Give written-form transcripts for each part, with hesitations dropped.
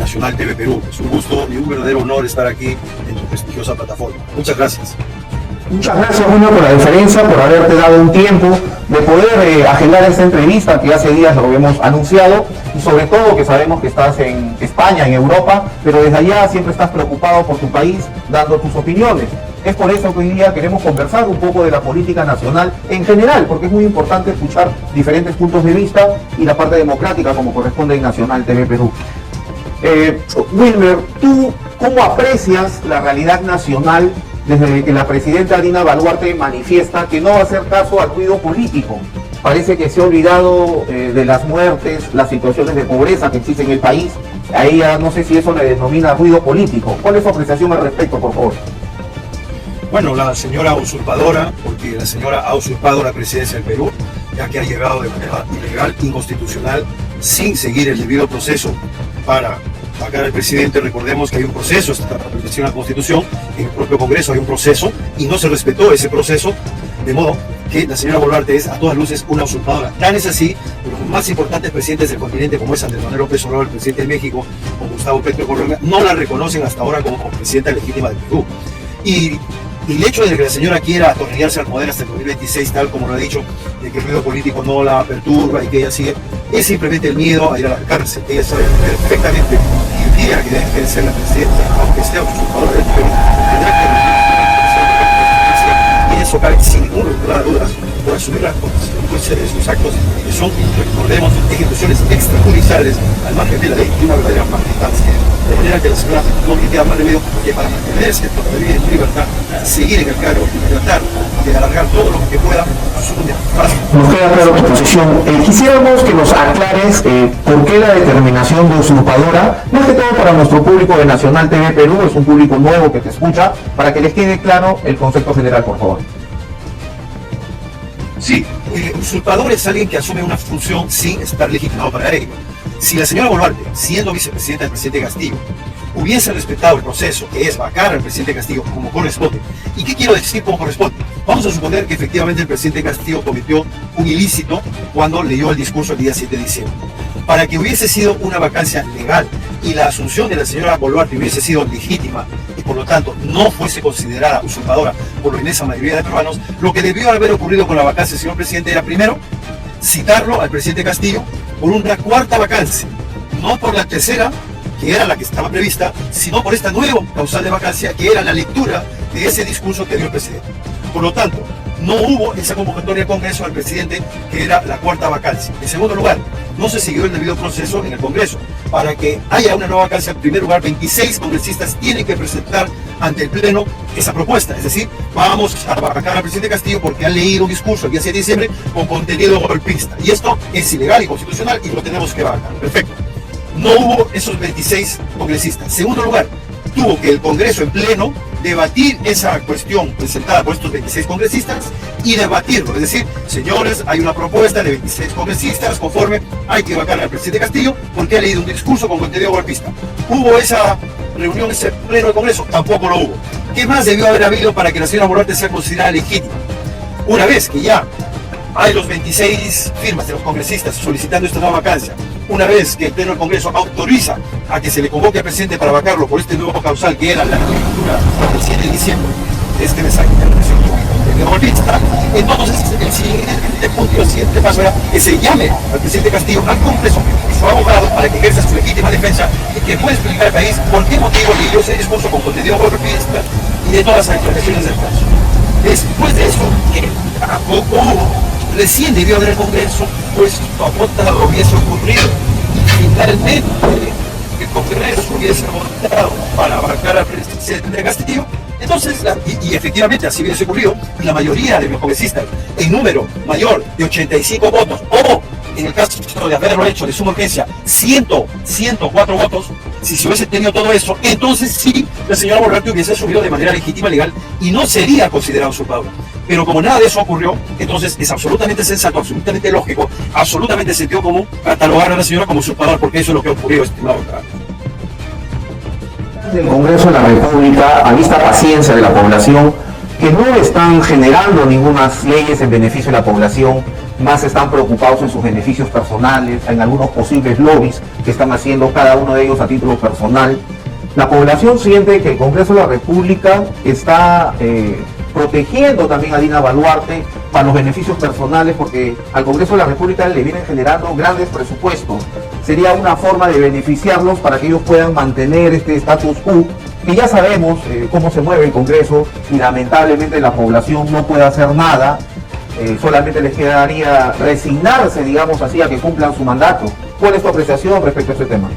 Nacional TV Perú. Es un gusto y un verdadero honor estar aquí en tu prestigiosa plataforma. Muchas gracias. Muchas gracias, Julio, por la deferencia, por haberte dado un tiempo de poder agendar esta entrevista que hace días lo habíamos anunciado, y sobre todo que sabemos que estás en España, en Europa, pero desde allá siempre estás preocupado por tu país, dando tus opiniones. Es por eso que hoy día queremos conversar un poco de la política nacional en general, porque es muy importante escuchar diferentes puntos de vista y la parte democrática como corresponde en Nacional TV Perú. Wilmer, ¿tú cómo aprecias la realidad nacional desde que la presidenta Dina Boluarte manifiesta que no va a hacer caso al ruido político? Parece que se ha olvidado de las muertes, las situaciones de pobreza que existen en el país. A ella no sé si eso le denomina ruido político. ¿Cuál es su apreciación al respecto, por favor? Bueno, la señora usurpadora, porque la señora ha usurpado la presidencia del Perú, ya que ha llegado de manera ilegal, inconstitucional, sin seguir el debido proceso para vacar al presidente. Recordemos que hay un proceso, esta protección a la Constitución, en el propio Congreso hay un proceso y no se respetó ese proceso, de modo que la señora Boluarte es a todas luces una usurpadora. Tan es así, los más importantes presidentes del continente, como es Andrés Manuel López Obrador, el presidente de México, o Gustavo Petro Colombia, no la reconocen hasta ahora como presidenta legítima del Perú. Y el hecho de que la señora quiera atornillarse al poder hasta el 2026, tal como lo ha dicho, de que el ruido político no la perturba y que ella sigue, es simplemente el miedo a ir a la cárcel. Ella sabe perfectamente que el día que deje de ser la presidenta, aunque sea usurpadora del Perú, tendrá que y eso cae sin ningún lugar a dudas por asumir las consecuencias de sus actos, que son, recordemos, ejecuciones extrajudiciales al margen de la ley y una verdadera magnitancia. De manera que la señora no le queda más remedio que, para mantenerse todavía en libertad, seguir en el cargo y tratar de alargar todo lo que pueda su paso. Nos queda claro tu posición. Quisiéramos que nos aclares por qué la determinación de usurpadora, más que todo para nuestro público de Nacional TV Perú, es un público nuevo que te escucha, para que les quede claro el concepto general, por favor. Sí, usurpador es alguien que asume una función sin estar legitimado para ello. Si la señora Boluarte, siendo vicepresidenta del presidente Castillo, hubiese respetado el proceso, que es vacar al presidente Castillo como corresponde, ¿y qué quiero decir como corresponde? Vamos a suponer que efectivamente el presidente Castillo cometió un ilícito cuando leyó el discurso el día 7 de diciembre. Para que hubiese sido una vacancia legal y la asunción de la señora Boluarte hubiese sido legítima y por lo tanto no fuese considerada usurpadora por la inmensa mayoría de peruanos, lo que debió haber ocurrido con la vacancia del señor presidente era primero citarlo al presidente Castillo por una cuarta vacancia, no por la tercera, que era la que estaba prevista, sino por esta nueva causal de vacancia, que era la lectura de ese discurso que dio el presidente. Por lo tanto, no hubo esa convocatoria al Congreso al presidente, que era la cuarta vacancia. En segundo lugar, no se siguió el debido proceso en el Congreso. Para que haya una nueva vacancia, en primer lugar, 26 congresistas tienen que presentar ante el Pleno esa propuesta. Es decir, vamos a vacar al presidente Castillo porque ha leído un discurso el día 7 de diciembre con contenido golpista. Y esto es ilegal y constitucional y lo tenemos que vacar. Perfecto. No hubo esos 26 congresistas. Segundo lugar, tuvo que el Congreso en pleno debatir esa cuestión presentada por estos 26 congresistas y debatirlo. Es decir, señores, hay una propuesta de 26 congresistas conforme hay que vacar al presidente Castillo porque ha leído un discurso con contenido golpista. ¿Hubo esa reunión, ese pleno del Congreso? Tampoco lo hubo. ¿Qué más debió haber habido para que la señora Boluarte sea considerada legítima? Una vez que ya hay los 26 firmas de los congresistas solicitando esta nueva vacancia, una vez que el Pleno del Congreso autoriza a que se le convoque al presidente para vacarlo por este nuevo causal que era la lectura del 7 de diciembre de este mensaje de golpista, entonces el siguiente paso era que se llame al presidente Castillo al Congreso, su abogado, para que ejerza su legítima defensa y que pueda explicar al país por qué motivo leyó ese discurso con contenido golpista y de todas las actualizaciones del caso. Después de eso, que tampoco hubo, recién debió haber el Congreso, pues votado hubiese ocurrido y finalmente el Congreso hubiese votado para vacar al presidente Castillo. Entonces, y efectivamente así hubiese ocurrido, la mayoría de los congresistas en número mayor de 85 votos, o en el caso de haberlo hecho de suma urgencia, 104 votos, si se hubiese tenido todo eso, entonces sí, la señora Boluarte hubiese asumido de manera legítima, legal, y no sería considerada usurpadora. Pero como nada de eso ocurrió, entonces es absolutamente sensato, absolutamente lógico, absolutamente sentido común catalogar a la señora como usurpadora, porque eso es lo que ocurrió, estimado doctor. El Congreso de la República, a vista paciencia de la población, que no están generando ninguna leyes en beneficio de la población, más están preocupados en sus beneficios personales, en algunos posibles lobbies que están haciendo cada uno de ellos a título personal. La población siente que el Congreso de la República está protegiendo también a Dina Boluarte para los beneficios personales, porque al Congreso de la República le vienen generando grandes presupuestos. Sería una forma de beneficiarlos para que ellos puedan mantener este status quo, que ya sabemos cómo se mueve el Congreso y lamentablemente la población no puede hacer nada. Solamente les quedaría resignarse, digamos así, a que cumplan su mandato. ¿Cuál es tu apreciación respecto a este tema?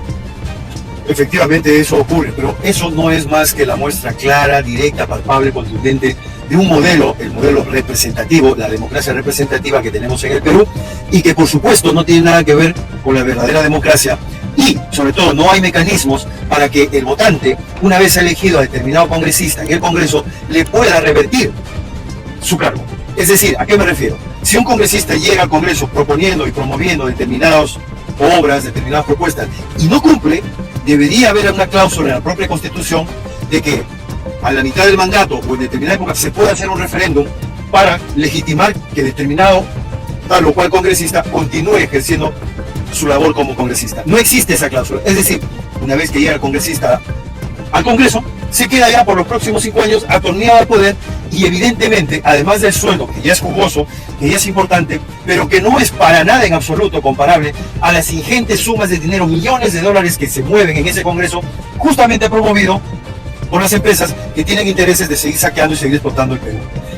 Efectivamente eso ocurre, pero eso no es más que la muestra clara, directa, palpable, contundente de un modelo, el modelo representativo, la democracia representativa que tenemos en el Perú, y que por supuesto no tiene nada que ver con la verdadera democracia, y sobre todo no hay mecanismos para que el votante, una vez elegido a determinado congresista en el Congreso, le pueda revertir su cargo. Es decir, ¿a qué me refiero? Si un congresista llega al Congreso proponiendo y promoviendo determinadas obras, determinadas propuestas, y no cumple, debería haber una cláusula en la propia Constitución de que a la mitad del mandato o en determinada época se pueda hacer un referéndum para legitimar que determinado tal o cual congresista continúe ejerciendo su labor como congresista. No existe esa cláusula. Es decir, una vez que llega el congresista al Congreso, se queda ya por los próximos 5 años atornillado al poder y evidentemente, además del sueldo, que ya es jugoso, que ya es importante, pero que no es para nada en absoluto comparable a las ingentes sumas de dinero, millones de dólares que se mueven en ese Congreso, justamente promovido por las empresas que tienen intereses de seguir saqueando y seguir explotando el Perú.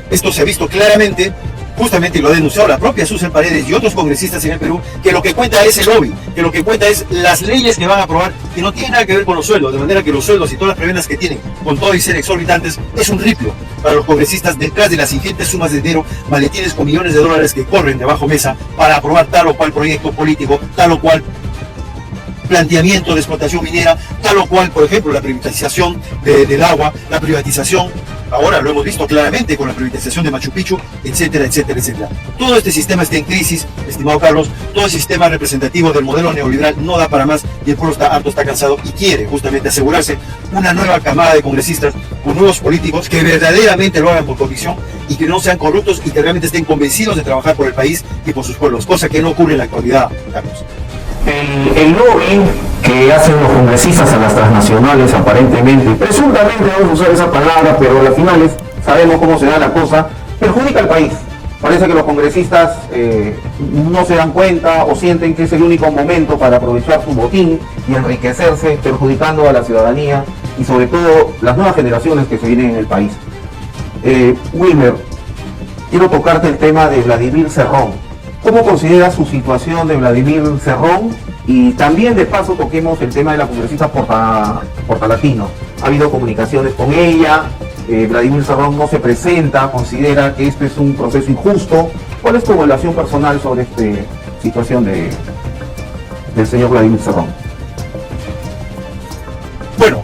Esto se ha visto claramente, justamente, y lo ha denunciado la propia Susan Paredes y otros congresistas en el Perú, que lo que cuenta es el lobby, que lo que cuenta es las leyes que van a aprobar, que no tienen nada que ver con los sueldos, de manera que los sueldos y todas las prebendas que tienen, con todo y ser exorbitantes, es un ripio para los congresistas detrás de las ingentes sumas de dinero, maletines con millones de dólares que corren debajo mesa para aprobar tal o cual proyecto político, tal o cual planteamiento de explotación minera, tal o cual, por ejemplo, la privatización del agua, la privatización, ahora lo hemos visto claramente con la privatización de Machu Picchu, etcétera, etcétera, etcétera. Todo este sistema está en crisis, estimado Carlos, todo el sistema representativo del modelo neoliberal no da para más y el pueblo está harto, está cansado y quiere justamente asegurarse una nueva camada de congresistas con nuevos políticos que verdaderamente lo hagan por convicción y que no sean corruptos y que realmente estén convencidos de trabajar por el país y por sus pueblos, cosa que no ocurre en la actualidad, Carlos. El lobby que hacen los congresistas a las transnacionales, aparentemente, presuntamente vamos a usar esa palabra, pero a las finales sabemos cómo se da la cosa, perjudica al país. Parece que los congresistas no se dan cuenta o sienten que es el único momento para aprovechar su botín y enriquecerse, perjudicando a la ciudadanía y sobre todo las nuevas generaciones que se vienen en el país. Wilmer, quiero tocarte el tema de Vladimir Cerrón. ¿Cómo considera su situación de Vladimir Cerrón? Y también de paso toquemos el tema de la congresista Portalatino. Ha habido comunicaciones con ella, Vladimir Cerrón no se presenta, considera que este es un proceso injusto. ¿Cuál es tu evaluación personal sobre esta situación del señor Vladimir Cerrón? Bueno,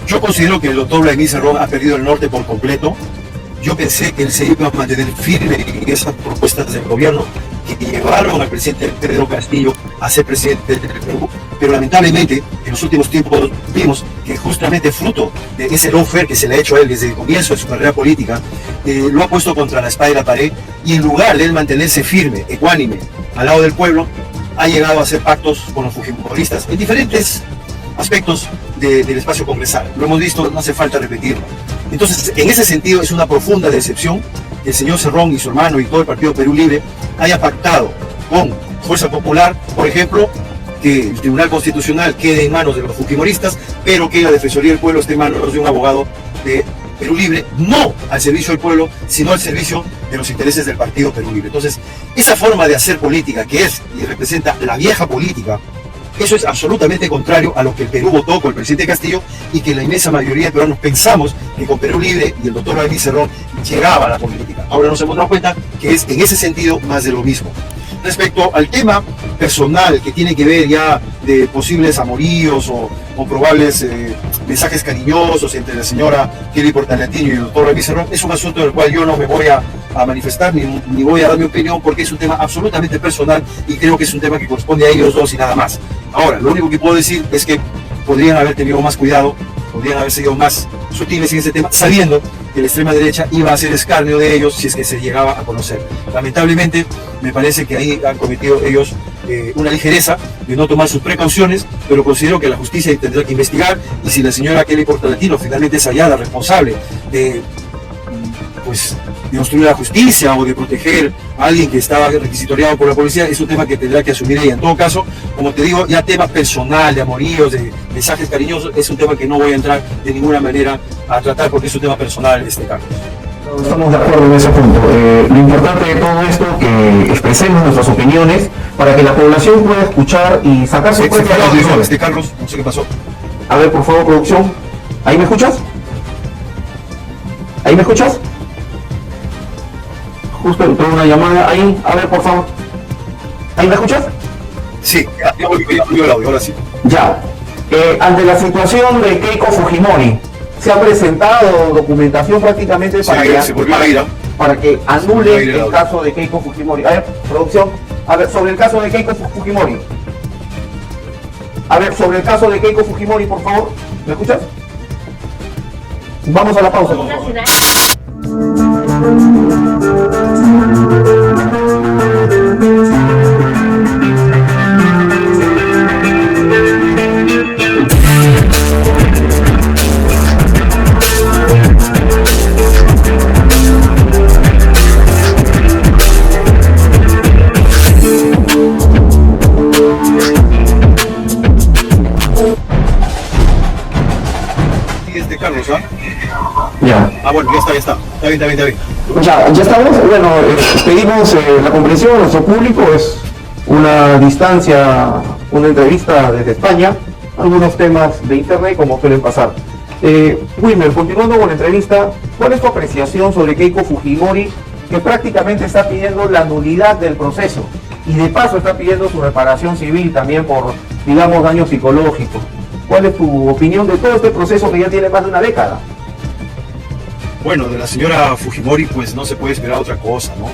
yo considero que el doctor Vladimir Cerrón ha perdido el norte por completo. Yo pensé que él se iba a mantener firme en esas propuestas del gobierno que llevaron al presidente Pedro Castillo a ser presidente del Perú, pero lamentablemente en los últimos tiempos vimos que justamente fruto de ese lawfare que se le ha hecho a él desde el comienzo de su carrera política, lo ha puesto contra la espada y la pared, y en lugar de él mantenerse firme, ecuánime, al lado del pueblo, ha llegado a hacer pactos con los fujimoristas en diferentes aspectos del espacio congresal. Lo hemos visto, no hace falta repetirlo. Entonces, en ese sentido, es una profunda decepción que el señor Cerrón y su hermano y todo el Partido Perú Libre haya pactado con Fuerza Popular, por ejemplo, que el Tribunal Constitucional quede en manos de los fujimoristas, pero que la Defensoría del Pueblo esté en manos de un abogado de Perú Libre, no al servicio del pueblo, sino al servicio de los intereses del Partido Perú Libre. Entonces, esa forma de hacer política, que es y representa la vieja política, eso es absolutamente contrario a lo que el Perú votó con el presidente Castillo y que la inmensa mayoría de peruanos pensamos que con Perú Libre y el doctor Vladimir Cerrón llegaba a la política. Ahora nos hemos dado cuenta que es en ese sentido más de lo mismo. Respecto al tema personal que tiene que ver ya de posibles amoríos o probables mensajes cariñosos entre la señora Kelly Portalatino y el doctor Vladimir Cerrón, es un asunto del cual yo no me voy a manifestar ni voy a dar mi opinión porque es un tema absolutamente personal y creo que es un tema que corresponde a ellos dos y nada más. Ahora, lo único que puedo decir es que podrían haber tenido más cuidado, podrían haber sido más sutiles en ese tema, sabiendo que porque la extrema derecha iba a hacer escarnio de ellos si es que se llegaba a conocer. Lamentablemente, me parece que ahí han cometido ellos una ligereza de no tomar sus precauciones, pero considero que la justicia tendrá que investigar, y si la señora Kelly Portalatino finalmente es hallada responsable de obstruir la justicia o de proteger a alguien que estaba requisitoriado por la policía, es un tema que tendrá que asumir ella. En todo caso, como te digo, ya tema personal, de amoríos, de mensajes cariñosos, es un tema que no voy a entrar de ninguna manera a tratar porque es un tema personal, Carlos. Estamos de acuerdo en ese punto. Lo importante de todo esto es que expresemos nuestras opiniones para que la población pueda escuchar y sacar sus propias conclusiones. Carlos, no sé qué pasó. A ver, por favor, producción. ¿Ahí me escuchas? ¿Ahí me escuchas? Justo entró una llamada ahí. A ver, por favor. ¿Ahí me escuchas? Sí, ya volvió el audio, ahora sí. Ya. Ante la situación de Keiko Fujimori, se ha presentado documentación prácticamente para que anule el caso de Keiko Fujimori. A ver, producción. A ver, sobre el caso de Keiko Fujimori. A ver, sobre el caso de Keiko Fujimori, por favor. ¿Me escuchas? Vamos a la pausa. Carlos, ¿ah? Ya. Ah, bueno, ya está. Está bien. Ya estamos. Bueno, pedimos la comprensión a nuestro público. Es una distancia, una entrevista desde España. Algunos temas de internet como suelen pasar. Wilmer, continuando con la entrevista, ¿cuál es tu apreciación sobre Keiko Fujimori, que prácticamente está pidiendo la nulidad del proceso y de paso está pidiendo su reparación civil también por, digamos, daño psicológico? ¿Cuál es tu opinión de todo este proceso que ya tiene más de una década? Bueno, de la señora Fujimori pues no se puede esperar otra cosa, ¿no?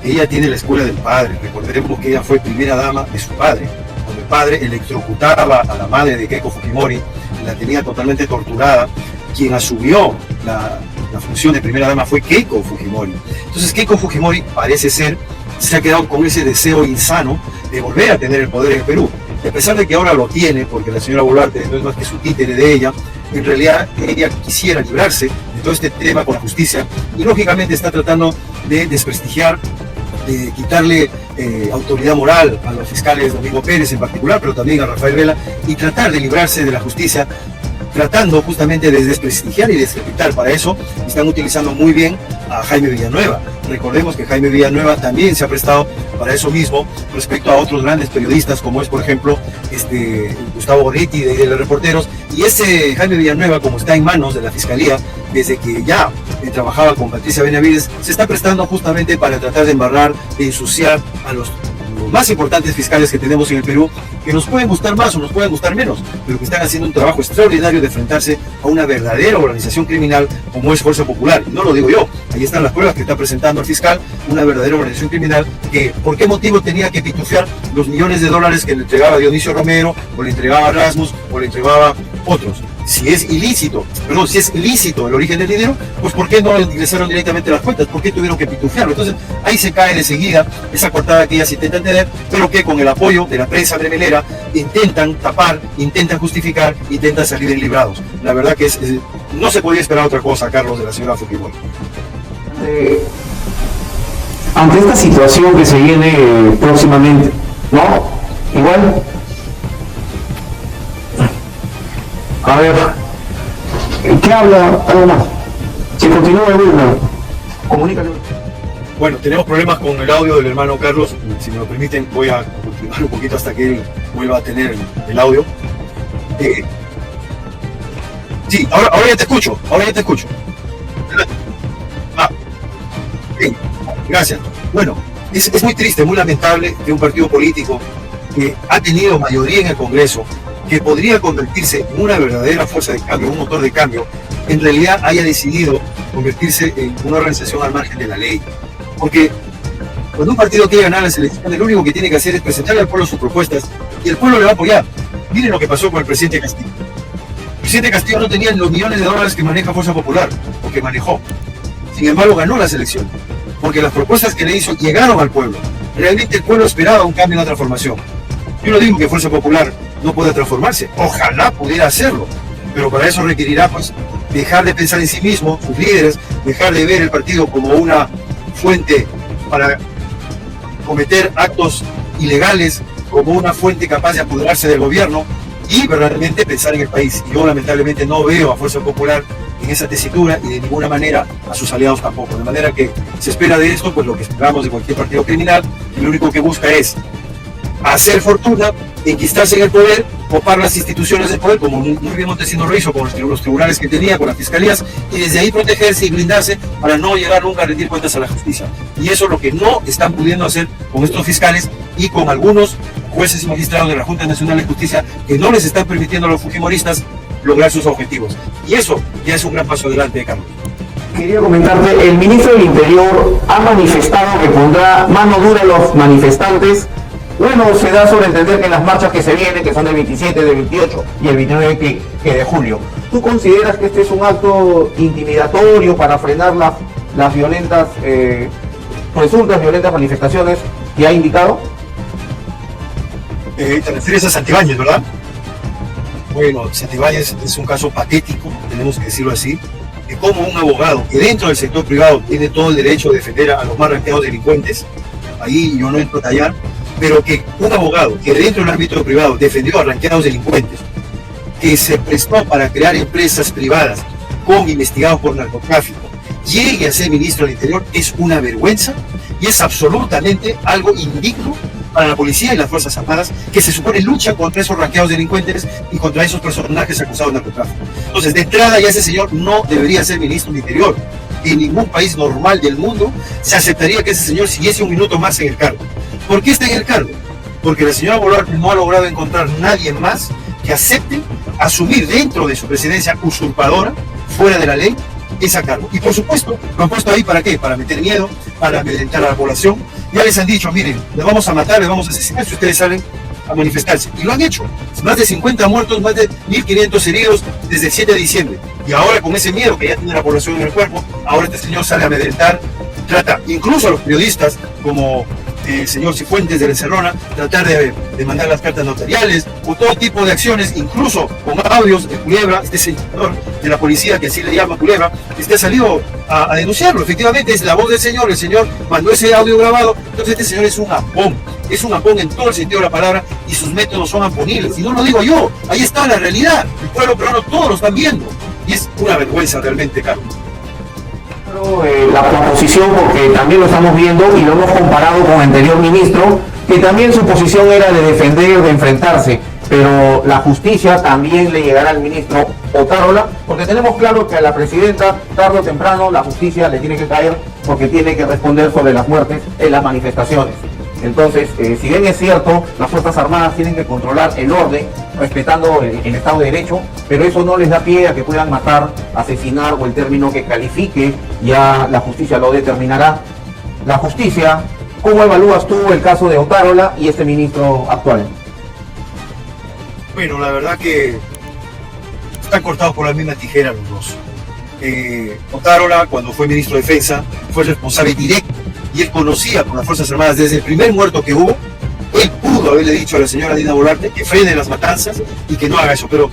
Ella tiene la escuela del padre. Recordemos que ella fue primera dama de su padre. Cuando el padre electrocutaba a la madre de Keiko Fujimori, la tenía totalmente torturada, quien asumió la función de primera dama fue Keiko Fujimori. Entonces Keiko Fujimori parece ser, se ha quedado con ese deseo insano de volver a tener el poder en Perú. Y a pesar de que ahora lo tiene, porque la señora Boluarte no es más que su títere de ella, en realidad ella quisiera librarse de todo este tema con la justicia y lógicamente está tratando de desprestigiar, de quitarle autoridad moral a los fiscales Domingo Pérez en particular, pero también a Rafael Vela, y tratar de librarse de la justicia, tratando justamente de desprestigiar y desacreditar. Para eso están utilizando muy bien a Jaime Villanueva. Recordemos que Jaime Villanueva también se ha prestado para eso mismo respecto a otros grandes periodistas, como es por ejemplo Gustavo Gorriti de los Reporteros. Y ese Jaime Villanueva, como está en manos de la Fiscalía, desde que ya trabajaba con Patricia Benavides, se está prestando justamente para tratar de embarrar, de ensuciar a los más importantes fiscales que tenemos en el Perú, que nos pueden gustar más o nos pueden gustar menos, pero que están haciendo un trabajo extraordinario de enfrentarse a una verdadera organización criminal como es Fuerza Popular. No lo digo yo, ahí están las pruebas que está presentando el fiscal, una verdadera organización criminal que, ¿por qué motivo tenía que pitufiar los millones de dólares que le entregaba Dionisio Romero, o le entregaba Rasmus, o le entregaba otros? Si es lícito el origen del dinero, pues ¿por qué no ingresaron directamente a las cuentas? ¿Por qué tuvieron que pitufiarlo? Entonces ahí se cae de seguida esa coartada que ellas intentan tener, pero que con el apoyo de la prensa brevelera intentan tapar, intentan justificar, intentan salir bien librados. La verdad que no se podía esperar otra cosa, Carlos, de la señora Fujimori. Ante esta situación que se viene próximamente, ¿no? Igual. A ver, ¿qué habla? Algo más. Si continúa el Wilmer, comunícalo. Bueno, tenemos problemas con el audio del hermano Carlos. Si me lo permiten, voy a continuar un poquito hasta que él vuelva a tener el audio. Sí, ahora ya te escucho. Bien, gracias. Bueno, es muy triste, muy lamentable que un partido político que ha tenido mayoría en el Congreso, que podría convertirse en una verdadera fuerza de cambio, un motor de cambio, en realidad haya decidido convertirse en una organización al margen de la ley. Porque cuando un partido quiere ganar las elecciones, lo único que tiene que hacer es presentarle al pueblo sus propuestas y el pueblo le va a apoyar. Miren lo que pasó con el presidente Castillo. El presidente Castillo no tenía los millones de dólares que maneja Fuerza Popular, ¿ok? que manejó. Sin embargo, ganó las elecciones, porque las propuestas que le hizo llegaron al pueblo. Realmente el pueblo esperaba un cambio y una transformación. Yo no digo que Fuerza Popular no pueda transformarse, ojalá pudiera hacerlo, pero para eso requerirá pues dejar de pensar en sí mismo, sus líderes, dejar de ver el partido como una fuente para cometer actos ilegales, como una fuente capaz de apoderarse del gobierno y verdaderamente pensar en el país. Y yo lamentablemente no veo a Fuerza Popular en esa tesitura y de ninguna manera a sus aliados tampoco. De manera que se espera de esto pues lo que esperamos de cualquier partido criminal, y lo único que busca es hacer fortuna, enquistarse en el poder, copar las instituciones del poder, como muy bien Montesinos lo hizo con los tribunales que tenía, con las fiscalías, y desde ahí protegerse y blindarse para no llegar nunca a rendir cuentas a la justicia. Y eso es lo que no están pudiendo hacer con estos fiscales y con algunos jueces y magistrados de la Junta Nacional de Justicia que no les están permitiendo a los fujimoristas lograr sus objetivos. Y eso ya es un gran paso adelante, Carlos. Quería comentarte, el ministro del Interior ha manifestado que pondrá mano dura a los manifestantes. Bueno, se da sobre entender que en las marchas que se vienen, que son del 27, del 28 y el 29 que de julio, ¿tú consideras que este es un acto intimidatorio para frenar las violentas, presuntas violentas manifestaciones que ha indicado? Te refieres a Santibáñez, ¿verdad? Bueno, Santibáñez es un caso patético, tenemos que decirlo así, de cómo un abogado que dentro del sector privado tiene todo el derecho de defender a los más ranqueados delincuentes, ahí yo no entro a tallar, pero que un abogado que dentro del ámbito privado defendió a ranqueados delincuentes, que se prestó para crear empresas privadas con investigados por narcotráfico, llegue a ser ministro del Interior, es una vergüenza y es absolutamente algo indigno para la policía y las Fuerzas Armadas, que se supone lucha contra esos ranqueados delincuentes y contra esos personajes acusados de narcotráfico. Entonces, de entrada ya ese señor no debería ser ministro del Interior. En ningún país normal del mundo se aceptaría que ese señor siguiese un minuto más en el cargo. ¿Por qué está en el cargo? Porque la señora Boluarte no ha logrado encontrar nadie más que acepte asumir dentro de su presidencia usurpadora, fuera de la ley, ese cargo. Y por supuesto, lo han puesto ahí ¿para qué? Para meter miedo, para amedrentar a la población. Ya les han dicho, miren, les vamos a matar, les vamos a asesinar si ustedes salen a manifestarse. Y lo han hecho. Más de 50 muertos, más de 1.500 heridos desde el 7 de diciembre. Y ahora con ese miedo que ya tiene la población en el cuerpo, ahora este señor sale a amedrentar, trata incluso a los periodistas como el señor Cifuentes de la Encerrona, tratar de mandar las cartas notariales o todo tipo de acciones, incluso con audios de Culebra, este señor de la policía que así le llama Culebra, que ha salido a denunciarlo. Efectivamente es la voz del señor, el señor mandó ese audio grabado. Entonces este señor es un ampón en todo el sentido de la palabra, y sus métodos son amponibles, y no lo digo yo, ahí está la realidad, el pueblo peruano todos lo están viendo, y es una vergüenza realmente, Carlos. La posición, porque también lo estamos viendo y lo hemos comparado con el anterior ministro, que también su posición era de defender, de enfrentarse, pero la justicia también le llegará al ministro Otárola, porque tenemos claro que a la presidenta, tarde o temprano, la justicia le tiene que caer, porque tiene que responder sobre las muertes en las manifestaciones. Entonces, si bien es cierto, las Fuerzas Armadas tienen que controlar el orden, respetando el Estado de Derecho, pero eso no les da pie a que puedan matar, asesinar o el término que califique, ya la justicia lo determinará. La justicia, ¿cómo evalúas tú el caso de Otárola y este ministro actual? Bueno, la verdad que están cortados por la misma tijera los dos. Otárola, cuando fue ministro de Defensa, fue responsable directo, y él conocía con las Fuerzas Armadas desde el primer muerto que hubo. Él pudo haberle dicho a la señora Dina Boluarte que frene las matanzas y que no haga eso, pero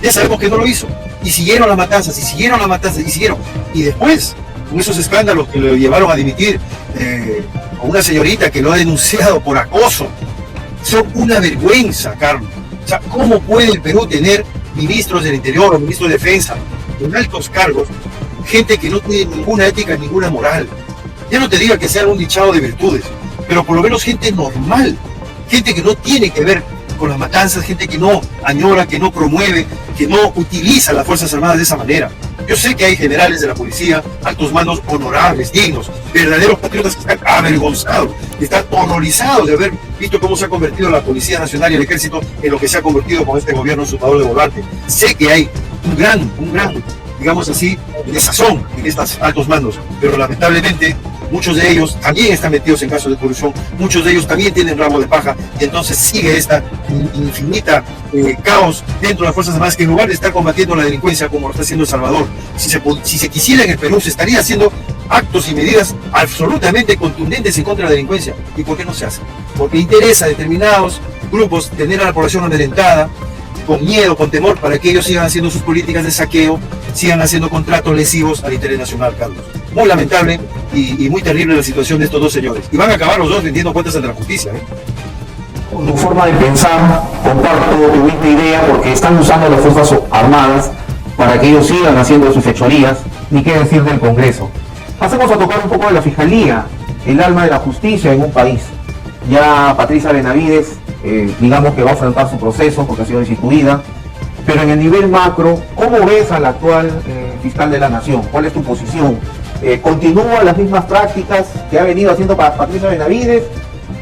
ya sabemos que no lo hizo. Y siguieron las matanzas, y siguieron las matanzas, y siguieron. Y después, con esos escándalos que lo llevaron a dimitir, con una señorita que lo ha denunciado por acoso, son una vergüenza, Carlos. O sea, ¿cómo puede el Perú tener ministros del Interior o ministros de Defensa en altos cargos, gente que no tiene ninguna ética, ninguna moral? Ya no te diga que sea un dichado de virtudes, pero por lo menos gente normal, gente que no tiene que ver con las matanzas, gente que no añora, que no promueve, que no utiliza las Fuerzas Armadas de esa manera. Yo sé que hay generales de la policía, altos mandos honorables, dignos, verdaderos patriotas que están avergonzados, que están horrorizados de haber visto cómo se ha convertido la Policía Nacional y el Ejército en lo que se ha convertido con este gobierno usurpador de Boluarte. Sé que hay un gran, digamos así, desazón en estos altos mandos, pero lamentablemente muchos de ellos también están metidos en casos de corrupción, muchos de ellos también tienen rabo de paja, y entonces sigue esta infinita caos dentro de las Fuerzas Armadas, que en lugar de estar combatiendo la delincuencia como lo está haciendo El Salvador, si se quisiera en el Perú, se estaría haciendo actos y medidas absolutamente contundentes en contra de la delincuencia. ¿Y por qué no se hace? Porque interesa a determinados grupos tener a la población amedrentada, con miedo, con temor, para que ellos sigan haciendo sus políticas de saqueo, sigan haciendo contratos lesivos al interés nacional, Carlos. Muy lamentable y muy terrible la situación de estos dos señores. Y van a acabar los dos rindiendo cuentas ante la justicia, ¿eh? Tu forma de pensar, comparto tu misma idea, porque están usando las Fuerzas Armadas para que ellos sigan haciendo sus fechorías, ni qué decir del Congreso. Pasemos a tocar un poco de la Fiscalía, el alma de la justicia en un país. Ya Patricia Benavides, digamos que va a afrontar su proceso porque ha sido destituida, pero en el nivel macro, ¿cómo ves al actual fiscal de la Nación? ¿Cuál es tu posición? ¿Continúa las mismas prácticas que ha venido haciendo Patricia Benavides?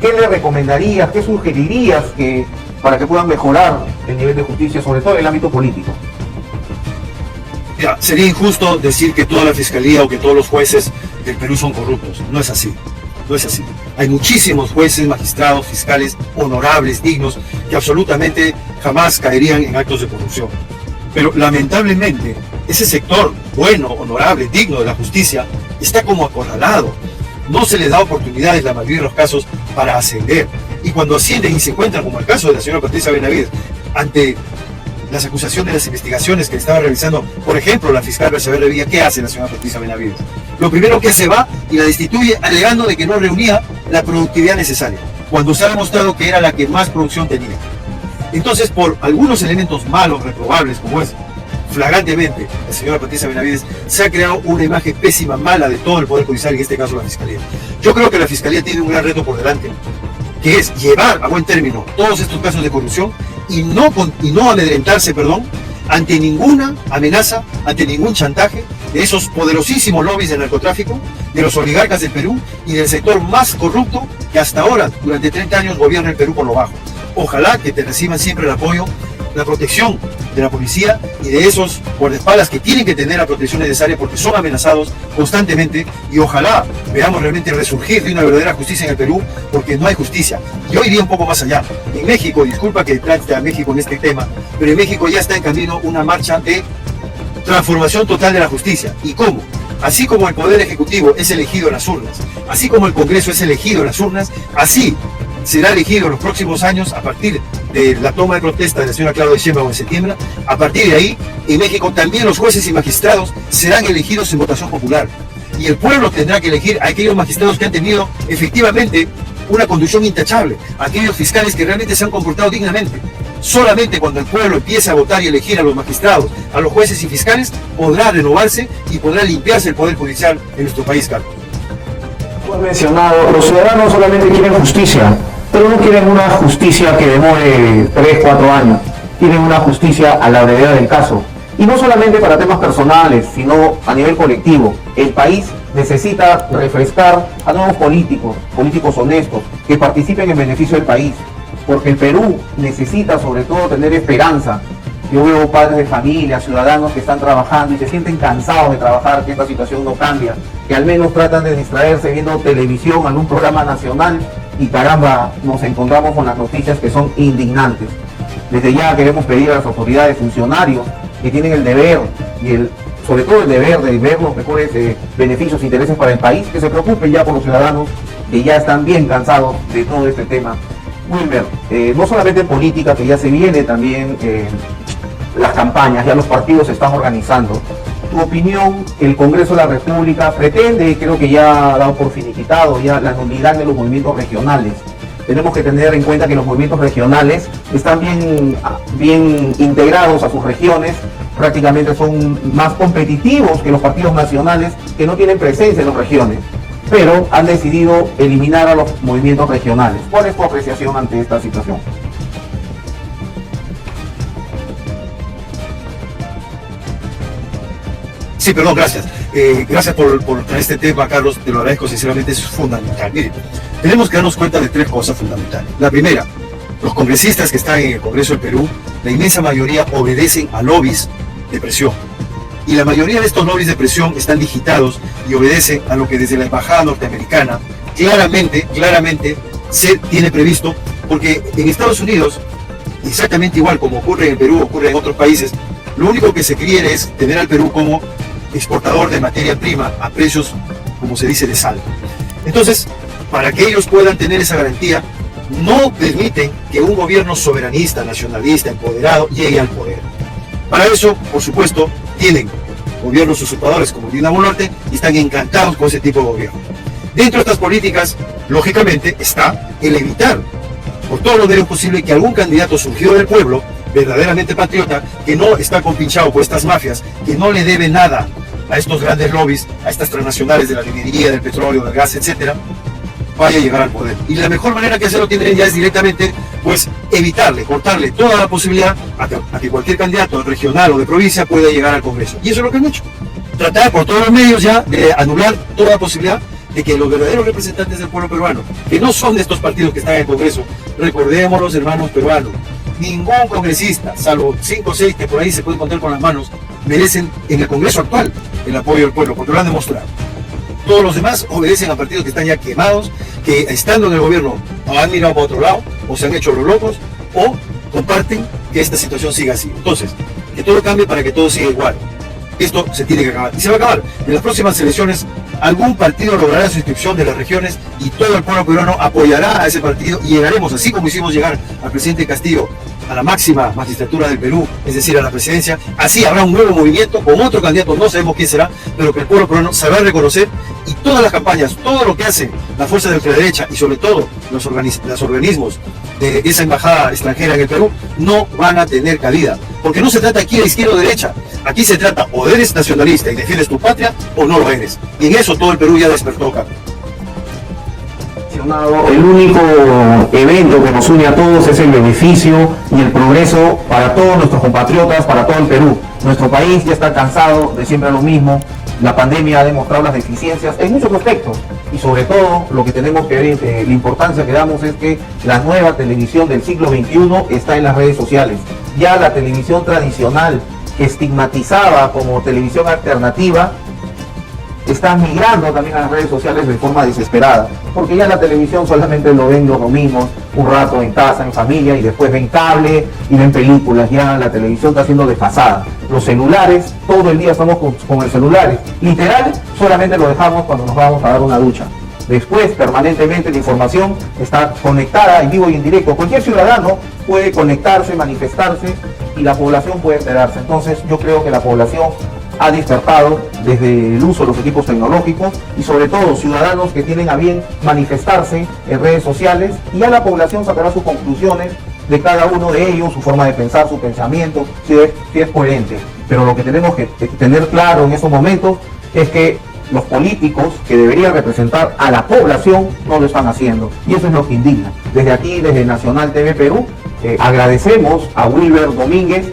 ¿Qué le recomendarías, qué sugerirías para que puedan mejorar el nivel de justicia, sobre todo en el ámbito político? Mira, sería injusto decir que toda la fiscalía o que todos los jueces del Perú son corruptos. No es así. No es así. Hay muchísimos jueces, magistrados, fiscales honorables, dignos, que absolutamente jamás caerían en actos de corrupción. Pero lamentablemente, ese sector bueno, honorable, digno de la justicia, está como acorralado. No se les da oportunidades, la mayoría de los casos, para ascender. Y cuando ascienden y se encuentran, como el caso de la señora Patricia Benavides, ante las acusaciones de las investigaciones que estaba realizando, por ejemplo, la fiscal Bersabe Revilla, ¿qué hace la señora Patricia Benavides? Lo primero que hace, va y la destituye alegando de que no reunía la productividad necesaria, cuando se ha demostrado que era la que más producción tenía. Entonces, por algunos elementos malos, reprobables, como es flagrantemente la señora Patricia Benavides, se ha creado una imagen pésima, mala de todo el Poder Judicial, y en este caso la Fiscalía. Yo creo que la Fiscalía tiene un gran reto por delante, que es llevar a buen término todos estos casos de corrupción y no amedrentarse, ante ninguna amenaza, ante ningún chantaje de esos poderosísimos lobbies de narcotráfico, de los oligarcas del Perú y del sector más corrupto que hasta ahora, durante 30 años, gobierna el Perú por lo bajo. Ojalá que te reciban siempre el apoyo, la protección de la policía y de esos guardaespaldas que tienen que tener la protección necesaria porque son amenazados constantemente, y ojalá veamos realmente resurgir de una verdadera justicia en el Perú, porque no hay justicia. Yo iría un poco más allá. En México, disculpa que trate a México en este tema, pero en México ya está en camino una marcha de transformación total de la justicia. ¿Y cómo? Así como el Poder Ejecutivo es elegido en las urnas, así como el Congreso es elegido en las urnas, así será elegido en los próximos años, a partir de la toma de protesta de la señora Claudia Sheinbaum en septiembre. A partir de ahí, en México también los jueces y magistrados serán elegidos en votación popular. Y el pueblo tendrá que elegir a aquellos magistrados que han tenido efectivamente una conducción intachable, aquellos fiscales que realmente se han comportado dignamente. Solamente cuando el pueblo empiece a votar y elegir a los magistrados, a los jueces y fiscales, podrá renovarse y podrá limpiarse el Poder Judicial en nuestro país, Carlos. Tú has mencionado, los ciudadanos solamente quieren justicia, pero no quieren una justicia que demore 3, 4 años. Quieren una justicia a la brevedad del caso. Y no solamente para temas personales, sino a nivel colectivo. El país necesita refrescar a nuevos políticos honestos, que participen en beneficio del país. Porque el Perú necesita sobre todo tener esperanza. Yo veo padres de familia, ciudadanos que están trabajando y se sienten cansados de trabajar, que esta situación no cambia, que al menos tratan de distraerse viendo televisión, algún programa nacional, y caramba, nos encontramos con las noticias que son indignantes. Desde ya queremos pedir a las autoridades, funcionarios, que tienen el deber y sobre todo el deber de ver los mejores beneficios e intereses para el país, que se preocupen ya por los ciudadanos que ya están bien cansados de todo este tema. Wilmer, no solamente en política, que ya se viene también las campañas, ya los partidos se están organizando. Tu opinión, el Congreso de la República pretende, creo que ya ha dado por finiquitado ya la nulidad de los movimientos regionales. Tenemos que tener en cuenta que los movimientos regionales están bien integrados a sus regiones, prácticamente son más competitivos que los partidos nacionales que no tienen presencia en las regiones, pero han decidido eliminar a los movimientos regionales. ¿Cuál es tu apreciación ante esta situación? Sí, perdón, gracias. Gracias por este tema, Carlos, te lo agradezco sinceramente, es fundamental. Mire, tenemos que darnos cuenta de 3 cosas fundamentales. La primera, los congresistas que están en el Congreso del Perú, la inmensa mayoría obedecen a lobbies de presión. Y la mayoría de estos lobbies de presión están digitados y obedecen a lo que desde la embajada norteamericana claramente se tiene previsto, porque en Estados Unidos, exactamente igual como ocurre en Perú, ocurre en otros países, lo único que se quiere es tener al Perú como exportador de materia prima a precios, como se dice, de saldo. Entonces, para que ellos puedan tener esa garantía, no permiten que un gobierno soberanista, nacionalista, empoderado llegue al poder. Para eso, por supuesto, tienen gobiernos usurpadores como Dina Boluarte y están encantados con ese tipo de gobierno. Dentro de estas políticas, lógicamente, está el evitar por todos los medios posibles que algún candidato surgido del pueblo, verdaderamente patriota, que no está compinchado por estas mafias, que no le debe nada a estos grandes lobbies, a estas transnacionales de la minería, del petróleo, del gas, etcétera, vaya a llegar al poder. Y la mejor manera que hacerlo tiene ya es directamente, pues, evitarle, cortarle toda la posibilidad a que cualquier candidato regional o de provincia pueda llegar al Congreso. Y eso es lo que han hecho. Tratar por todos los medios ya de anular toda la posibilidad de que los verdaderos representantes del pueblo peruano, que no son de estos partidos que están en el Congreso, recordemos los hermanos peruanos, ningún congresista, salvo 5 o 6 que por ahí se pueden contar con las manos, merecen en el Congreso actual el apoyo del pueblo, porque lo han demostrado. Todos los demás obedecen a partidos que están ya quemados, que estando en el gobierno o han mirado para otro lado, o se han hecho los locos, o comparten que esta situación siga así. Entonces, que todo cambie para que todo siga igual. Esto se tiene que acabar. Y se va a acabar. En las próximas elecciones, algún partido logrará su inscripción de las regiones y todo el pueblo peruano apoyará a ese partido y llegaremos, así como hicimos llegar al presidente Castillo a la máxima magistratura del Perú, es decir, a la presidencia. Así habrá un nuevo movimiento con otro candidato, no sabemos quién será, pero que el pueblo peruano sabrá reconocer, y todas las campañas, todo lo que hacen la fuerza de ultraderecha y sobre todo los organismos de esa embajada extranjera en el Perú no van a tener cabida, porque no se trata aquí de izquierda o derecha, aquí se trata o eres nacionalista y defiendes tu patria o no lo eres, y en eso todo el Perú ya despertó, Carlos. El único evento que nos une a todos es el beneficio y el progreso para todos nuestros compatriotas, para todo el Perú. Nuestro país ya está cansado de siempre lo mismo. La pandemia ha demostrado las deficiencias en muchos aspectos y sobre todo lo que tenemos que ver, la importancia que damos es que la nueva televisión del siglo XXI está en las redes sociales. Ya la televisión tradicional, que estigmatizaba como televisión alternativa, está migrando también a las redes sociales de forma desesperada, porque ya la televisión solamente lo ven los domingos, un rato en casa, en familia, y después ven cable y ven películas. Ya la televisión está siendo desfasada. Los celulares, todo el día estamos con el celular, literal, solamente lo dejamos cuando nos vamos a dar una ducha. Después, permanentemente, la información está conectada en vivo y en directo. Cualquier ciudadano puede conectarse, manifestarse, y la población puede enterarse. Entonces, yo creo que la población ha despertado desde el uso de los equipos tecnológicos y sobre todo ciudadanos que tienen a bien manifestarse en redes sociales, y ya la población sacará sus conclusiones de cada uno de ellos, su forma de pensar, su pensamiento, si es coherente. Pero lo que tenemos que tener claro en estos momentos es que los políticos que deberían representar a la población no lo están haciendo, y eso es lo que indigna. Desde aquí, desde Nacional TV Perú, agradecemos a Wilber Domínguez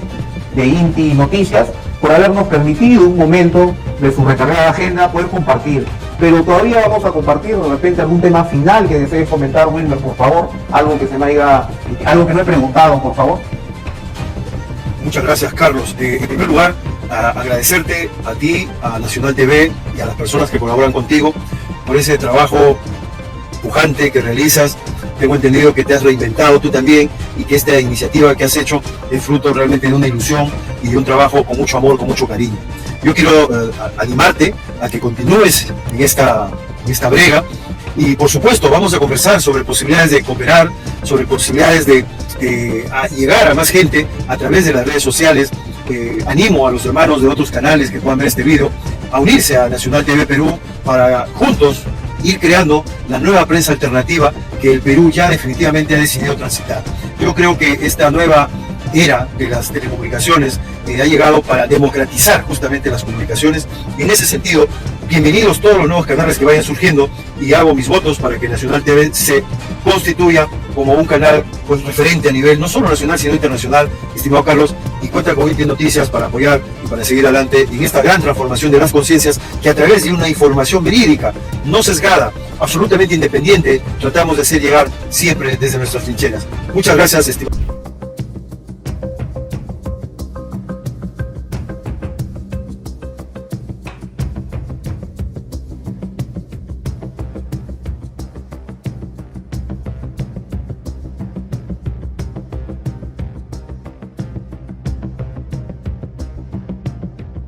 de Inti Noticias por habernos permitido un momento de su recargada agenda poder compartir. Pero todavía vamos a compartir de repente algún tema final que desees comentar, Wilmer, por favor, algo que algo que no he preguntado, por favor. Muchas gracias, Carlos. En primer lugar, agradecerte a ti, a Nacional TV y a las personas que colaboran contigo por ese trabajo pujante que realizas. Tengo entendido que te has reinventado tú también y que esta iniciativa que has hecho es fruto realmente de una ilusión y de un trabajo con mucho amor, con mucho cariño. Yo quiero animarte a que continúes en esta brega, y por supuesto vamos a conversar sobre posibilidades de cooperar, sobre posibilidades de llegar a más gente a través de las redes sociales. Animo a los hermanos de otros canales que puedan ver este video a unirse a Nacional TV Perú para juntos ir creando la nueva prensa alternativa que el Perú ya definitivamente ha decidido transitar. Yo creo que esta nueva era de las telecomunicaciones ha llegado para democratizar justamente las comunicaciones, y en ese sentido, bienvenidos todos los nuevos canales que vayan surgiendo, y hago mis votos para que Nacional TV se constituya como un canal pues referente a nivel no solo nacional sino internacional, estimado Carlos, y cuenta con Inti Noticias para apoyar y para seguir adelante en esta gran transformación de las conciencias que a través de una información verídica, no sesgada, absolutamente independiente, tratamos de hacer llegar siempre desde nuestras trincheras. Muchas gracias, estimado.